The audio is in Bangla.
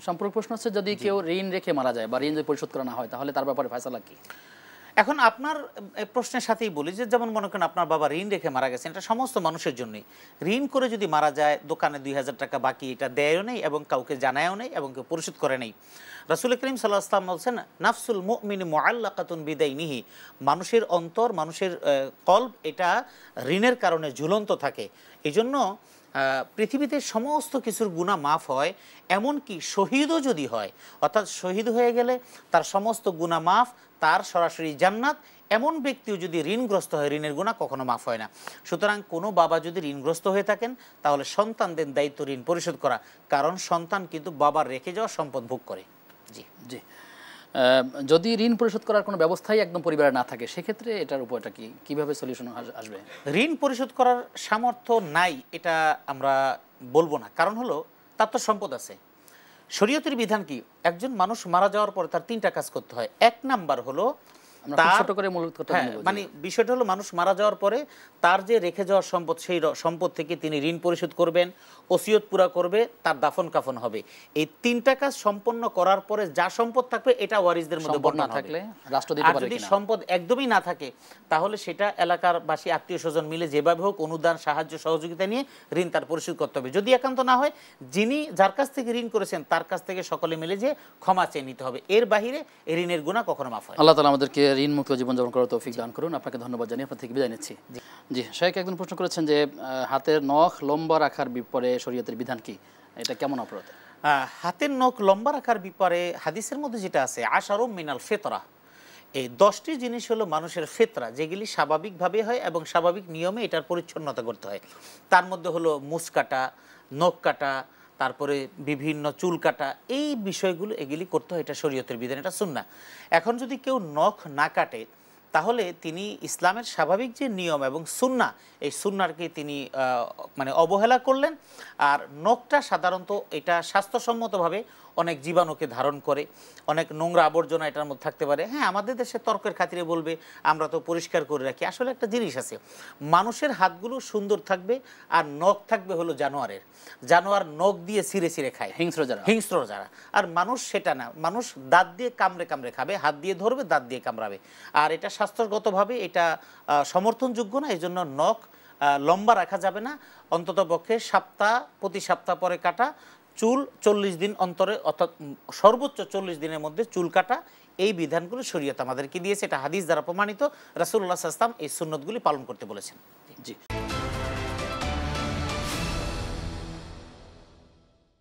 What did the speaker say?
সম্পূর্ণ প্রশ্ন হচ্ছে যদি কেউ ঋণ রেখে মারা যায় বা ঋণ যদি পরিশোধ করা না হয় তাহলে তার ব্যাপারে ফয়সালা কি? এখন আপনার প্রশ্নের সাথেই বলি যে যেমন মনে করেন আপনার বাবা ঋণ রেখে মারা গেছেন, এটা সমস্ত মানুষের জন্যই। ঋণ করে যদি মারা যায়, দোকানে 2000 টাকা বাকি, এটা দেয়ও নেই এবং কাউকে জানায়ও নেই এবং কেউ পরিশোধ করে নেই। রাসূল করিম সাল্লাল্লাহু আলাইহি ওয়াসাল্লাম বলছেন, নাফসুল মুমিনি মুআল্লাকাতুন বিদাইনিহি, মানুষের অন্তর, মানুষের কলব, এটা ঋণের কারণে ঝুলন্ত থাকে। এই জন্য পৃথিবীতে সমস্ত কিছুর গুনাহ মাফ হয়, এমনকি শহীদও যদি হয়, অর্থাৎ শহীদ হয়ে গেলে তার সমস্ত গুনাহ মাফ, তার সরাসরি জান্নাত। এমন ব্যক্তিও যদি ঋণগ্রস্ত হয়, ঋণের গুনাহ কখনো মাফ হয় না। সুতরাং কোনো বাবা যদি ঋণগ্রস্ত হয়ে থাকেন তাহলে সন্তানদের দায়িত্ব ঋণ পরিশোধ করা, কারণ সন্তান কিন্তু বাবার রেখে যাওয়া সম্পদ ভোগ করে। জি জি। যদি ঋণ পরিশোধ করার কোনো ব্যবস্থাই একদম পরিবারে না থাকে সেক্ষেত্রে এটার উপায়টা কি, কিভাবে সলিউশন আসবে? ঋণ পরিশোধ করার সামর্থ্য নাই এটা আমরা বলবো না, কারণ হলো তার তো সম্পদ আছে। শরীয়তের বিধান কি, একজন মানুষ মারা যাওয়ার পর তার 3টা কাজ করতে হয়। এক নাম্বার হলো মানে বিষয়টা হলো মানুষ মারা যাওয়ার পরে তার যে রেখে যাওয়ার সম্পদ, সেই সম্পদ থেকে তিনি ঋণ পরিশোধ করবেন, ওসিয়ত পুরা করবে, তার দাফন কাফন হবে। এই 3টা কাজ সম্পন্ন করার পরে যা সম্পদ থাকবে এটা ওয়ারিসদের মধ্যে বন্টন হবে। আর যদি সম্পদ একদমই না থাকে তাহলে সেটা এলাকার বাসী, আত্মীয় স্বজন মিলে যেভাবে হোক অনুদান, সাহায্য, সহযোগিতা নিয়ে ঋণ তার পরিশোধ করতে হবে। যদি একান্ত না হয়, যিনি যার কাছ থেকে ঋণ করেছেন তার কাছ থেকে সকলে মিলে যে ক্ষমা চেয়ে নিতে হবে। এর বাহিরে এই ঋণের গুনাহ কখনো মাফ হয় না। আল্লাহ তাআলা আমাদেরকে ঋণ মুক্ত জীবনযাপন করার তৌফিক দান করুন। আপনাকে ধন্যবাদ জানিয়ে আপনার থেকে বিদায় নিচ্ছি। জি, শাইখ একজন প্রশ্ন করেছেন যে হাতের নখ লম্বা রাখার ব্যাপারে শরীয়তের বিধান কি, এটা কেমন অপরাধ? হাতের নখ লম্বা রাখার ব্যাপারে হাদিসের মধ্যে যেটা আছে, আশারুম মিনাল ফিতরা, এই 10টি জিনিস হলো মানুষের ফিতরা, যেগুলি স্বাভাবিকভাবে হয় এবং স্বাভাবিক নিয়মে এটার পরিচ্ছন্নতা করতে হয়। তার মধ্যে হলো মুছ কাটা, নখ কাটা, তারপরে বিভিন্ন চুল কাটা, এই বিষয়গুলো এগুলি করতে হয়, এটা শরীয়তের বিধান, এটা সুন্নাহ। এখন যদি কেউ নখ না কাটে তাহলে তিনি ইসলামের স্বাভাবিক যে নিয়ম এবং সুন্নাহ, এই সুন্নাহকে তিনি মানে অবহেলা করলেন। আর নখটা সাধারণত এটা স্বাস্থ্যসম্মতভাবে অনেক জীবাণুকে ধারণ করে, অনেক নোংরা আবর্জনা এটার মধ্যে থাকতে পারে। হ্যাঁ, আমাদের দেশে তর্কের খাতিরে বলবে আমরা তো পরিষ্কার করে রাখি। আসলে একটা জিনিস আছে, মানুষের হাতগুলো সুন্দর থাকবে আর নখ থাকবে হলো জানোয়ারের। জানোয়ার নখ দিয়ে ছিঁড়ে ছিঁড়ে খায়, হিংস্র যারা। আর মানুষ সেটা না, মানুষ দাঁত দিয়ে কামড়ে কামড়ে খাবে, হাত দিয়ে ধরবে, দাঁত দিয়ে কামড়াবে। আর এটা স্বাস্থ্যগতভাবে এটা সমর্থনযোগ্য না। এই জন্য নখ লম্বা রাখা যাবে না, অন্তত পক্ষে প্রতি সপ্তাহ পরে কাটা। চুল 40 দিন অন্তরে, অর্থাৎ সর্বোচ্চ 40 দিনের মধ্যে চুল কাটা, এই বিধানগুলো শরীয়ত আমাদেরকে দিয়েছে। এটা হাদিস দ্বারা প্রমাণিত। রাসূলুল্লাহ সাল্লাল্লাহু আলাইহি ওয়াসাল্লাম এই সুন্নতগুলি পালন করতে বলেছেন। জি।